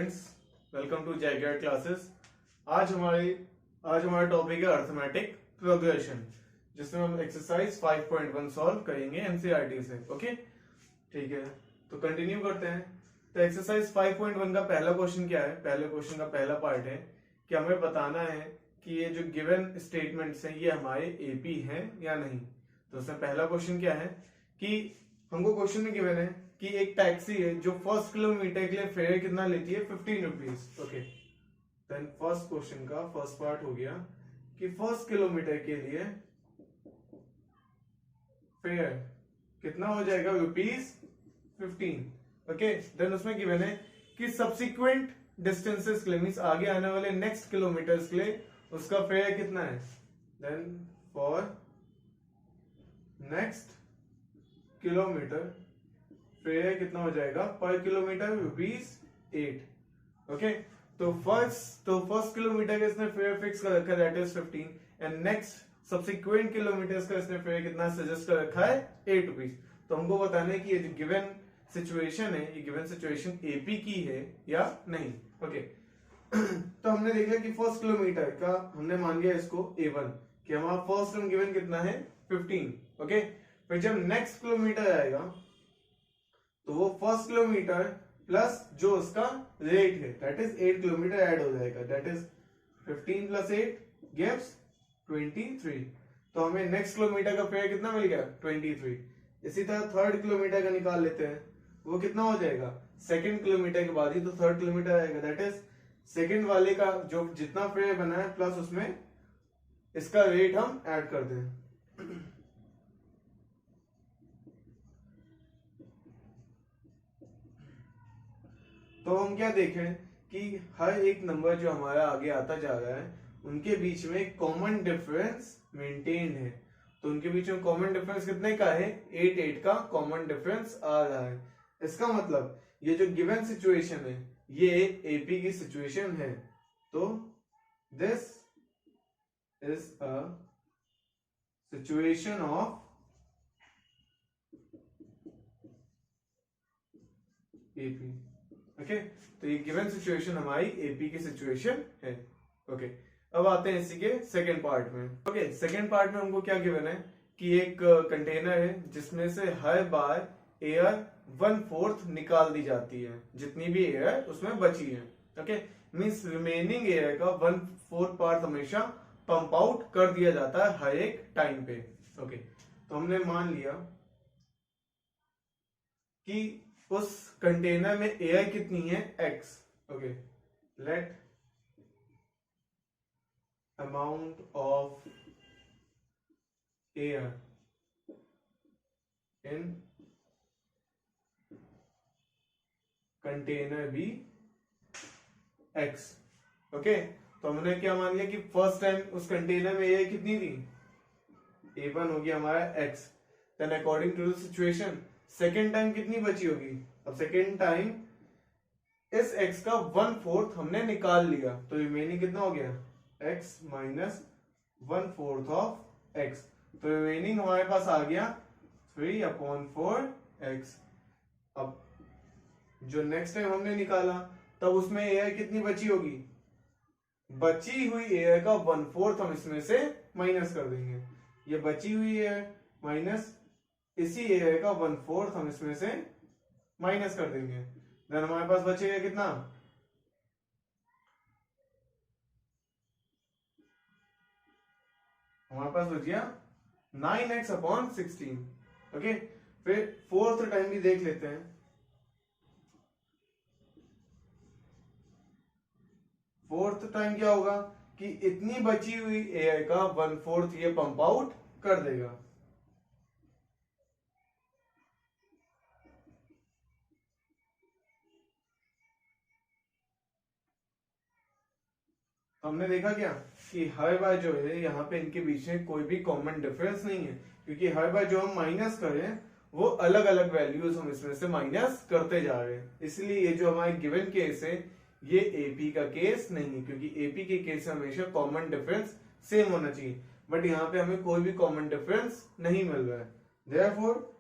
Students, welcome to jaguar classes. आज हमारा topic है अर्थमेटिक प्रोग्रेशन, जिसमें हम एक्सरसाइज 5.1 सॉल्व करेंगे एनसीईआरटी से। ओके, ठीक है, तो कंटिन्यू करते हैं। तो एक्सरसाइज 5.1 का पहला क्वेश्चन क्या है? पहले क्वेश्चन का पहला पार्ट है कि हमें बताना है कि ये जो गिवन स्टेटमेंट्स हैं ये हमारे एपी हैं या नहीं। तो उसमें पहला क्वेश्चन क्या है कि हमको क्वेश्चन में गिवन है कि एक टैक्सी है जो फर्स्ट किलोमीटर के लिए फेयर कितना लेती है, 15 rupees. Okay, then first question का फर्स्ट पार्ट हो गया कि फर्स्ट किलोमीटर के लिए फेयर कितना हो जाएगा, ₹15। ओके, देन उसमें गिवन है कि सब्सिक्वेंट डिस्टेंसेस के लिए, मींस आगे आने वाले नेक्स्ट किलोमीटर्स के लिए उसका फेयर कितना है। Then for next kilometre fare कितना हो जाएगा, पर किलोमीटर ₹8। ओके, तो फर्स्ट किलोमीटर का इसने फेयर फिक्स कर रखा है, that is 15, and next subsequent kilometres का इसने फेयर कितना सजेस्ट कर रखा है, ₹8। तो हमको बताना है कि ये जो गिवन सिचुएशन है, ये गिवन सिचुएशन एपी की है या नहीं। ओके, तो हमने देखा कि फर्स्ट किलोमीटर का हमने मान लिया इसको A1 कि हमारा फर्स्ट टर्म गिवन कितना है, 15। ओके, फिर जब नेक्स्ट किलोमीटर आएगा तो वो फर्स्ट किलोमीटर प्लस जो उसका रेट है दैट इज 8 किलोमीटर ऐड हो जाएगा, दैट इज 15 प्लस 8 गिव्स 23। तो हमें नेक्स्ट किलोमीटर का फेयर कितना मिल गया, 23। इसी तरह थर्ड किलोमीटर का निकाल लेते हैं, वो कितना हो जाएगा, सेकंड किलोमीटर के बाद ही तो थर्ड किलोमीटर आएगा, दैट इज सेकंड वाले का जो जितना फेयर बना है प्लस उसमें इसका रेट हम ऐड कर दें। तो हम क्या देखें कि हर एक नंबर जो हमारा आगे आता जा रहा है उनके बीच में कॉमन डिफरेंस मेंटेन है। तो उनके बीच में कॉमन डिफरेंस कितने का है, 8 का कॉमन डिफरेंस आ रहा है। इसका मतलब ये जो गिवन सिचुएशन है ये एपी की सिचुएशन है। तो this is a situation of AP. Okay, तो ये गिवन सिचुएशन हमारी एपी की सिचुएशन है। ओके, अब आते हैं इसी के सेकेंड पार्ट में। ओके, सेकेंड पार्ट में हमको क्या गिवन है कि एक कंटेनर है जिसमें से हर बार एयर 1/4 निकाल दी जाती है, जितनी भी एयर उसमें बची है। ओके, मींस रिमेनिंग एयर का 1/4 पार्ट हमेशा पंप आउट कर दिया जाता है हर एक टाइम पे। ओके, तो हमने मान लिया कि उस कंटेनर में एयर कितनी है, x। Okay, let amount of air in container be x। Okay, तो हमने क्या मान लिया कि फर्स्ट टाइम उस कंटेनर में एयर कितनी थी, A1 हो गया हमारा x। Then according to the situation second time कितनी बची होगी, अब सेकेंड टाइम इस x का 1/4 हमने निकाल लिया, तो रिमेनिंग कितना हो गया, x माइनस 1/4 ऑफ x। तो रिमेनिंग हमारे पास आ गया 3/4x। अब जो नेक्स्ट टाइम हमने निकाला तब उसमें एयर कितनी बची होगी, बची हुई एयर का 1/4 हम इसमें से माइनस कर देंगे। ये बची हुई एयर माइनस इसी एयर का 1/4 हम इसमें से माइनस कर देंगे। देन हमारे पास बचेगा कितना, हमारे पास बच गया 9x/16। ओके, फिर फोर्थ टाइम भी देख लेते हैं। फोर्थ टाइम क्या होगा कि इतनी बची हुई एयर का 1/4 ये पंप आउट कर देगा। हमने देखा क्या कि हर बार जो है यहाँ पे इनके बीच में कोई भी कॉमन डिफरेंस नहीं है, क्योंकि हर बार जो हम माइनस करें वो अलग अलग वैल्यूज हम इसमें से माइनस करते जा रहे हैं। इसलिए ये जो हमारे गिवन केस है ये एपी का केस नहीं है, क्योंकि एपी के केस में हमेशा कॉमन डिफरेंस सेम होना चाहिए, बट यहाँ पे हमें कोई भी कॉमन डिफरेंस नहीं मिल रहा है। देयरफॉर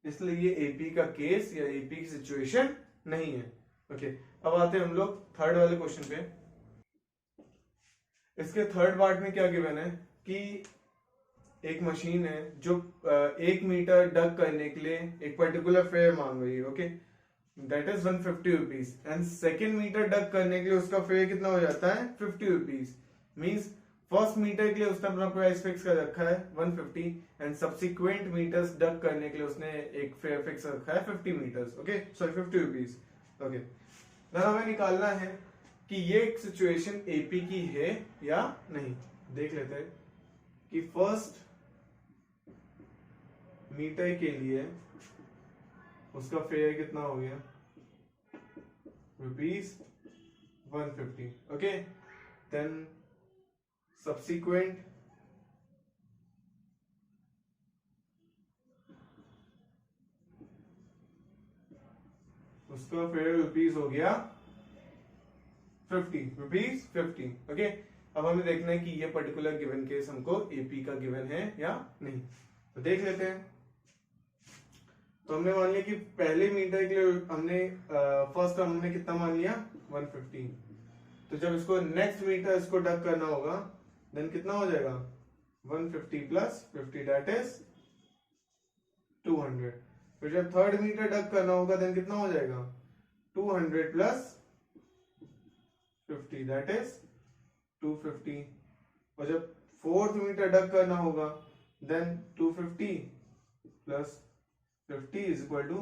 इसलिए ये एपी का केस या एपी की सिचुएशन नहीं है। ओके, अब आते हैं हम लोग थर्ड वाले क्वेश्चन पे। इसके थर्ड पार्ट में क्या गिवन है कि एक मशीन है जो 1 मीटर डग करने के लिए एक पर्टिकुलर फेयर मांग रही है। Okay, that is 150 rupees and second meter डग करने के लिए उसका फेयर कितना हो जाता है 50 रुपीज। मीन्स फर्स्ट मीटर के लिए उसने अपना प्राइस फिक्स कर रखा है 150 एंड सब्सिक्वेंट मीटर्स डग करने के लिए उसने एक फेयर फिक्स रखा है 50 metres. Okay, sorry 50 rupees. Okay, हमें निकालना है कि ये एक सिचुएशन एपी की है या नहीं। देख लेते हैं कि फर्स्ट मीटर के लिए उसका फेयर कितना हो गया ₹150। ओके, देन सब्सिक्वेंट उसका फेयर रुपीज हो गया ₹50। ओके, अब हमें देखना है कि ये पर्टिकुलर गिवन केस हमको एपी का गिवन है या नहीं। तो देख लेते हैं। तो हमने मान लिया कि पहले मीटर के लिए हमने फर्स्ट हमने कितना मान लिया 150। तो जब इसको नेक्स्ट मीटर इसको डग करना होगा देन कितना हो जाएगा 150 प्लस 50 दैट इज 200। फिर जब थर्ड मीटर डग करना होगा देन कितना हो जाएगा 200 प्लस 50 दैट इज 250। और जब फोर्थ मीटर डग करना होगा then 250 plus 50 is equal to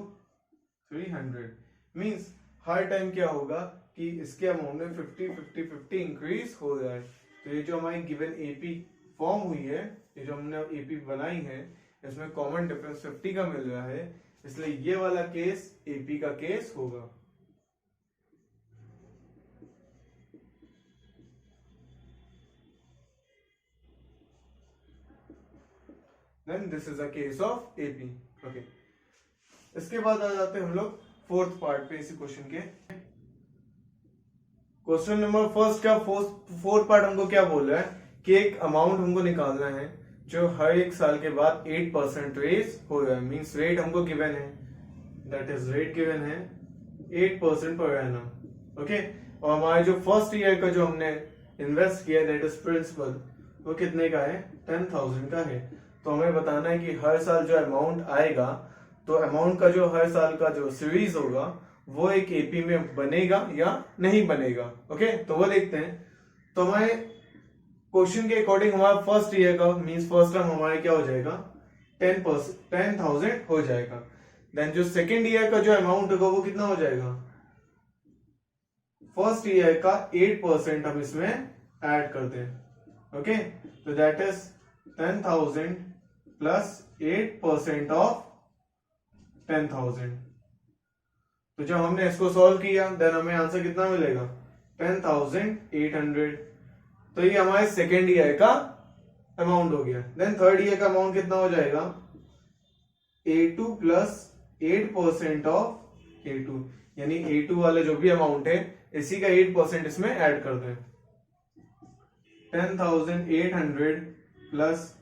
300। Means हर टाइम क्या होगा कि इसके अमाउंट में 50 इंक्रीज हो रहा है। तो ये जो हमारी गिवन एपी फॉर्म हुई है, ये जो हमने एपी बनाई है, इसमें कॉमन डिफरेंस 50 का मिल रहा है, इसलिए ये वाला केस एपी का केस होगा। Then this is a case of AP. Okay. इसके बाद आ जाते हैं हम लोग फोर्थ पार्ट पे इसी क्वेश्चन के। क्वेश्चन नंबर फर्स्ट का फोर्थ पार्ट हमको क्या बोल रहा है कि एक अमाउंट हमको निकालना है जो हर एक साल के बाद 8% रेज हो रहा है। मींस रेट हमको गिवन है, दैट इज रेट गिवन है 8% पर एनम। ओके, और हमारे जो फर्स्ट ईयर का जो हमने इन्वेस्ट किया दैट इज प्रिंसिपल, वो कितने का है 10,000 का है। तो हमें बताना है कि हर साल जो अमाउंट आएगा, तो अमाउंट का जो हर साल का जो सीरीज होगा वो एक एपी में बनेगा या नहीं बनेगा। ओके, तो वो देखते हैं। तो हमारे क्वेश्चन के अकॉर्डिंग हमारा फर्स्ट ईयर का मींस फर्स्ट टर्म हमारे क्या हो जाएगा 10,000 हो जाएगा। देन जो सेकेंड ईयर का जो अमाउंट होगा वो कितना हो जाएगा, फर्स्ट ईयर का 8% हम इसमें ऐड करते हैं। ओके, तो दैट इज 10,000 प्लस 8% ऑफ 10,000। तो जब हमने इसको सॉल्व किया देन हमें आंसर कितना मिलेगा 10,800। तो ये हमारे सेकेंड ईयर का अमाउंट हो गया। देन थर्ड ईयर का अमाउंट कितना हो जाएगा A2 प्लस 8% ऑफ A2, यानी A2 वाले जो भी अमाउंट है इसी का 8% इसमें ऐड कर दें। 10,800 प्लस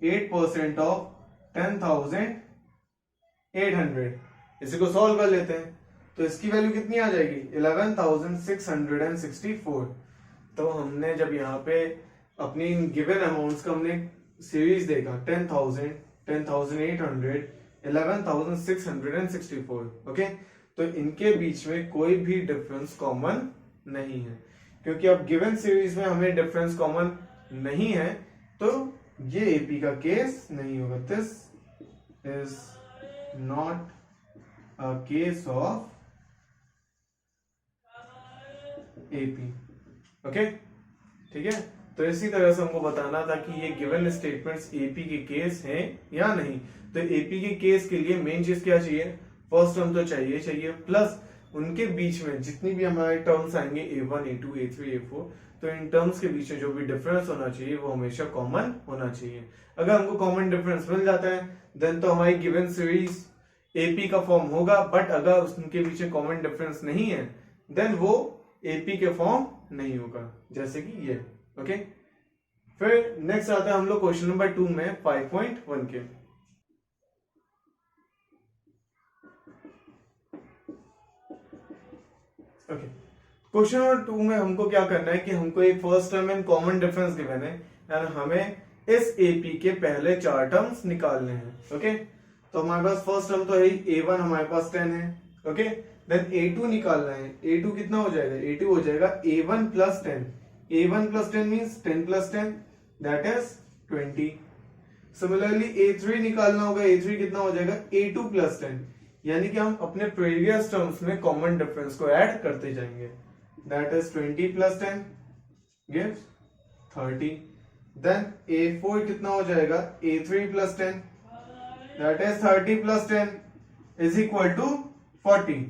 8% ऑफ 10,800, इसी को सॉल्व कर लेते हैं। तो इसकी वैल्यू कितनी आ जाएगी 11,664। तो हमने जब यहाँ पे अपनी गिवन अमाउंट्स का हमने सीरीज देखा 10,000, 10,800, 11,664। ओके, तो इनके बीच में कोई भी डिफरेंस कॉमन नहीं है। क्योंकि अब गिवन सीरीज में हमें डिफरेंस कॉमन नहीं है तो ये एपी का केस नहीं होगा। This is not a case of AP. Okay, ठीक है। तो इसी तरह से हमको बताना था कि ये गिवन स्टेटमेंट्स एपी के केस हैं या नहीं। तो एपी के केस के लिए मेन चीज क्या चाहिए, फर्स्ट टर्म तो चाहिए प्लस उनके बीच में जितनी भी हमारे टर्म्स आएंगे A1, A2, A3, A4, तो इन टर्म्स के बीच में जो भी डिफरेंस होना चाहिए वो हमेशा कॉमन होना चाहिए। अगर हमको कॉमन डिफरेंस मिल जाता है देन तो हमारी गिवन सीरीज एपी का फॉर्म होगा। बट अगर उनके बीच में कॉमन डिफरेंस नहीं है देन वो एपी के फॉर्म नहीं होगा, जैसे कि ये। ओके, फिर नेक्स्ट आता है हम लोग क्वेश्चन नंबर 2 में 5.1 के। ओके, क्वेश्चन नंबर 2 में हमको क्या करना है कि हमको एक first term and common difference given है एंड हमें इस एपी के पहले 4 टर्म्स निकालने हैं। ओके, तो हमारे पास फर्स्ट टर्म तो है a1 हमारे पास 10 है। ओके, देन a2 निकालना है। a2 कितना हो जाएगा? a2 हो जाएगा a1 plus 10। a1 plus 10 means 10 plus 10 that is 20। Similarly a3 निकालना होगा। a3 कितना हो जाएगा? a2 प्लस 10, यानी कि हम अपने प्रीवियस टर्म्स में कॉमन डिफरेंस को ऐड करते जाएंगे। That is 20 plus 10 gives 30। Then a4 कितना हो जाएगा? a3 plus 10 that is 30 plus 10 is equal to 40।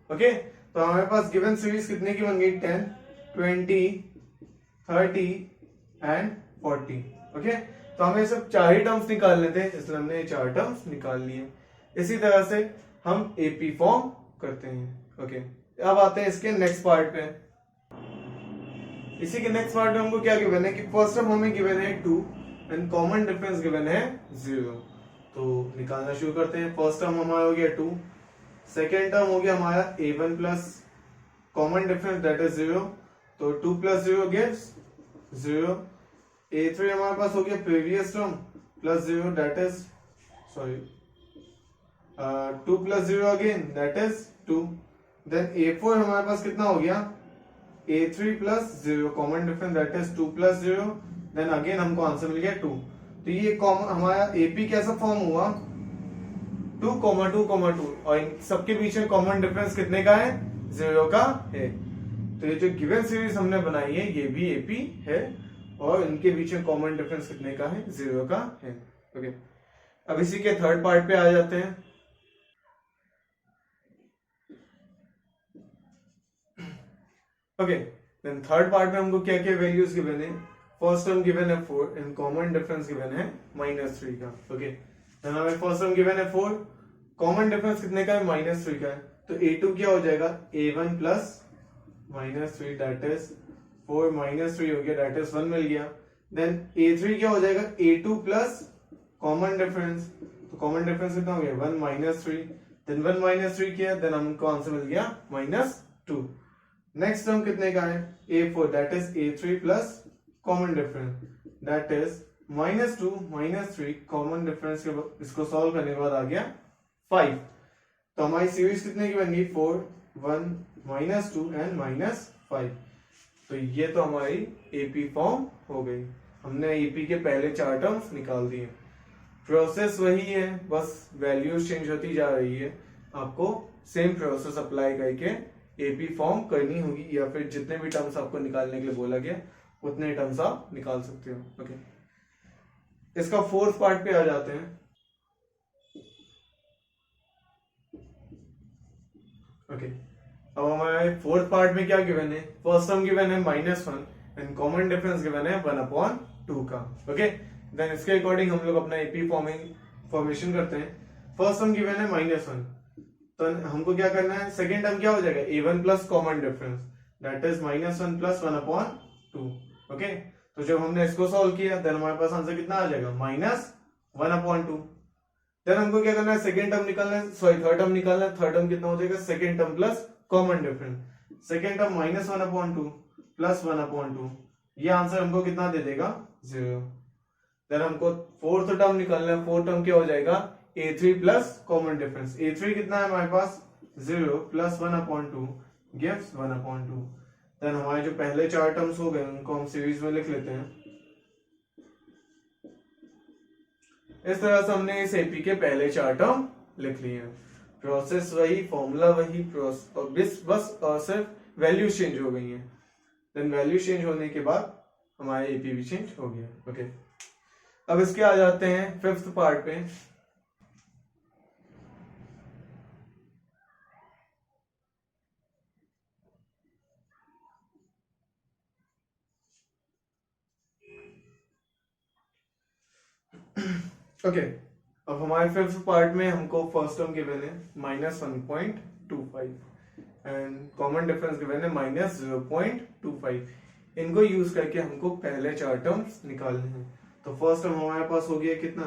Okay, तो हमारे पास गिवन सीरीज कितने की बन गई? 10, 20, 30 एंड 40। ओके, तो हमें सब 4 ही टर्म्स निकालने थे, इसलिए हमने ये 4 टर्म्स निकाल लिए। इसी तरह से हम एपी फॉर्म करते हैं। ओके, अब आते हैं इसके नेक्स्ट पार्ट पे। इसी के नेक्स्ट पार्ट में हमको क्या गिवन है कि फर्स्ट टर्म हमें गिवन है 2 एंड कॉमन डिफरेंस गिवन है 0। तो निकालना शुरू करते हैं। फर्स्ट टर्म हमारा हो गया 2, सेकेंड टर्म हो गया हमारा a1 plus common difference that is 0, तो 2 प्लस 0 गिव्स 0। a3 हमारे पास हो गया previous term plus 0 that is 2 plus 0 again that is 2। Then a4 हमारे पास कितना हो गया? a3 plus 0 common difference that is 2 plus 0। Then again हमको आंसर मिल गया 2। तो ये कॉमन हमारा एपी कैसा फॉर्म हुआ? 2, 2, 2 और इन सबके बीच में कॉमन डिफरेंस कितने का है? 0 का है। तो ये जो गिवन सीरीज हमने बनाई है ये भी एपी है और इनके बीच में कॉमन डिफरेंस कितने का है? 0 का है। ओके, अब इसी के थर्ड पार्ट पे आ जाते हैं। ओके, देन थर्ड पार्ट में हमको क्या क्या वैल्यूज गिवन है? फर्स्ट टर्म गिवन है 4 एंड कॉमन डिफरेंस गिवन है -3 का। ओके, देन हमें फर्स्ट टर्म गिवन है 4, कॉमन डिफरेंस कितने का है? -3 का है। तो a2 क्या हो जाएगा? a1 प्लस -3 दैट इज 4 -3 हो गया दैट इज 1 मिल गया। देन a3 क्या हो जाएगा? a2 प्लस कॉमन डिफरेंस, तो कॉमन डिफरेंस कितना हो गया? 1 -3। देन 1 -3 किया, देन हमको आंसर मिल गया -2। नेक्स्ट टर्म कितने का है? a4 that is a3 plus common difference that is -2 -3 common difference के इसको सॉल्व करने के बाद आ गया 5। तो हमारी सीरीज कितने की बन गई? 4, 1, -2 एंड -5। तो ये तो हमारी एपी फॉर्म हो गई। हमने एपी के पहले 4 टर्म्स निकाल दिए। प्रोसेस वही है, बस वैल्यूज चेंज होती जा रही है। आपको सेम प्रोसेस अप्लाई करके एपी फॉर्म करनी होगी, या फिर जितने भी टर्म्स आपको निकालने के लिए बोला गया उतने टर्म्स आप निकाल सकते हो। ओके, इसका फोर्थ पार्ट पे आ जाते हैं। ओके, अब हमारे फोर्थ पार्ट में क्या गिवन है? फर्स्ट टर्म गिवन है -1 एंड कॉमन डिफरेंस गिवन है 1/2 का। ओके, देन इसके अकॉर्डिंग हम लोग अपना एपी फॉर्मेशन करते हैं। फर्स्ट टर्म गिवन है -1, तो हमको क्या करना है? सेकेंड टर्म क्या हो जाएगा? a1 plus common difference that is -1 plus 1/2। Okay, तो जब हमने इसको सॉल्व किया देन हमारे पास आंसर कितना आ जाएगा? -1/2। देन हमको क्या करना है? सेकेंड टर्म निकालना है, सॉरी थर्ड टर्म निकालना है। थर्ड टर्म कितना हो जाएगा? Second term plus common difference. Second term -1/2 plus 1/2, ये आंसर हमको कितना दे देगा? 0। देन हमको फोर्थ टर्म निकालना है। फोर्थ टर्म क्या हो जाएगा? a3 plus common difference. a3 कितना है हमारे पास? 0 प्लस 1/2 गिव्स 1/2। देन हमारे जो पहले 4 टर्म्स हो गए उनको हम सीरीज में लिख लेते हैं। इस तरह से हमने इस एपी के पहले 4 टर्म लिख लिए हैं। प्रोसेस वही, फॉर्मूला वही, बस सिर्फ वैल्यू चेंज हो गई है। देन वैल्यू चेंज होने के बाद हमारे एपी भी चेंज हो गया। ओके, अब इसके आ जाते हैं फिफ्थ पार्ट पे। ओके, अब हमारे फिफ्थ पार्ट में हमको फर्स्ट टर्म गिवन है -1.25 एंड कॉमन डिफरेंस गिवन है -0.25। इनको यूज करके हमको पहले 4 टर्म्स निकालने हैं। तो फर्स्ट टर्म हमारे पास हो गया कितना?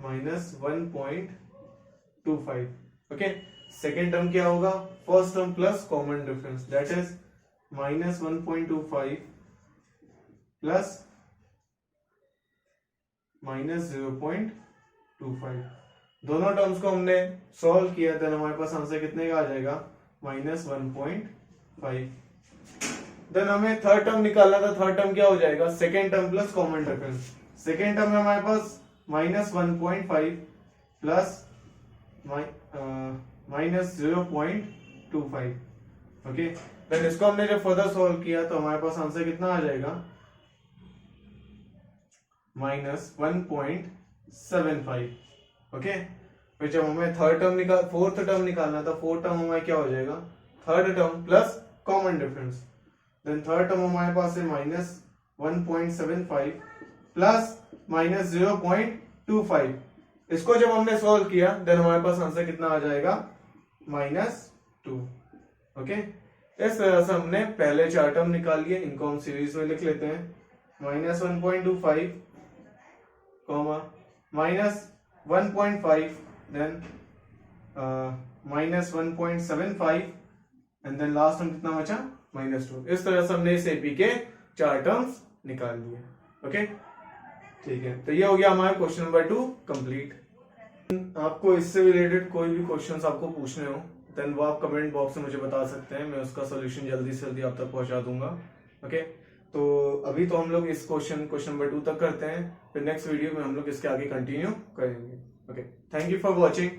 -1.25। ओके, सेकेंड टर्म क्या होगा, first term plus common difference, that is -1.25 plus -0.25। दोनों टर्म्स को हमने सॉल्व किया देन हमारे पास आंसर कितने का आ जाएगा, -1.5। देन हमें थर्ड टर्म निकालना था, थर्ड टर्म क्या हो जाएगा, second term plus common difference. Second term में हमारे पास -1.5 प्लस -0.25। ओके, देन इसको हमने जब फर्दर सॉल्व किया तो हमारे पास आंसर कितना आ जाएगा, -1.75। ओके, फिर जब हमें फोर्थ टर्म निकालना था, फोर्थ टर्म हमारा क्या हो जाएगा, third term plus common difference. Then third term हमारे पास है -1.75 प्लस -0.25। इसको जब हमने सॉल्व किया देन हमारे पास आंसर कितना आ जाएगा, -2। ओके, इस तरह से हमने पहले चार टर्म निकाल लिए, इनको हम सीरीज में लिख लेते हैं, -1.25 -1.5 देन -1.75 एंड देन लास्ट में कितना बचा, -2। इस तरह से हमने इस एपी के चार टर्म्स निकाल लिए। ओके, ठीक है, तो ये हो गया हमारा क्वेश्चन नंबर 2 कंप्लीट। आपको इससे रिलेटेड कोई भी क्वेश्चंस आपको पूछने हो देन वो आप कमेंट बॉक्स में मुझे बता सकते हैं, मैं उसका सोल्यूशन जल्दी से जल्दी आप तक पहुंचा दूंगा। ओके, तो अभी तो हम लोग इस क्वेश्चन नंबर 2 तक करते हैं, फिर नेक्स्ट वीडियो में हम लोग इसके आगे कंटिन्यू करेंगे। Okay, thank you for watching.